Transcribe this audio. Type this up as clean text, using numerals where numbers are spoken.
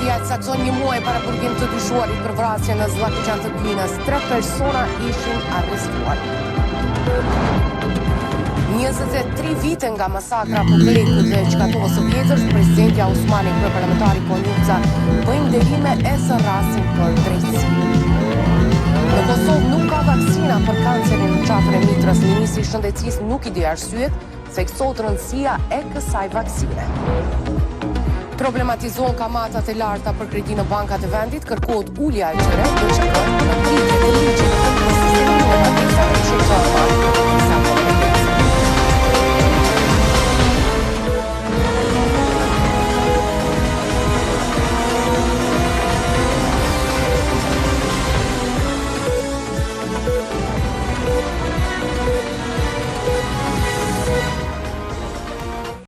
Policia e cakton një muaj para burgim të dyshuarit për vrasjen në Zllakoqan të Glinës. 3 persona ishin arrestuar. 23 vite nga masakra po Bllekut dhe Çkatovës së Vjetër, presidenti Osmani dhe parlamentari Konjuca bëjnë nderime e së rrasin për drejtësi. Në Kosovë nuk ka vaksina për kancerin në qafën e mitrës. Ministri i Shëndetësisë nuk i di arsyet, theksot rëndësia e kësaj vaksine. Problematizohen kamatat e larta për kredi në bankat e vendit, kërkohet ulja e tyre, në ligjit të sistemit të pagesave shqiptare.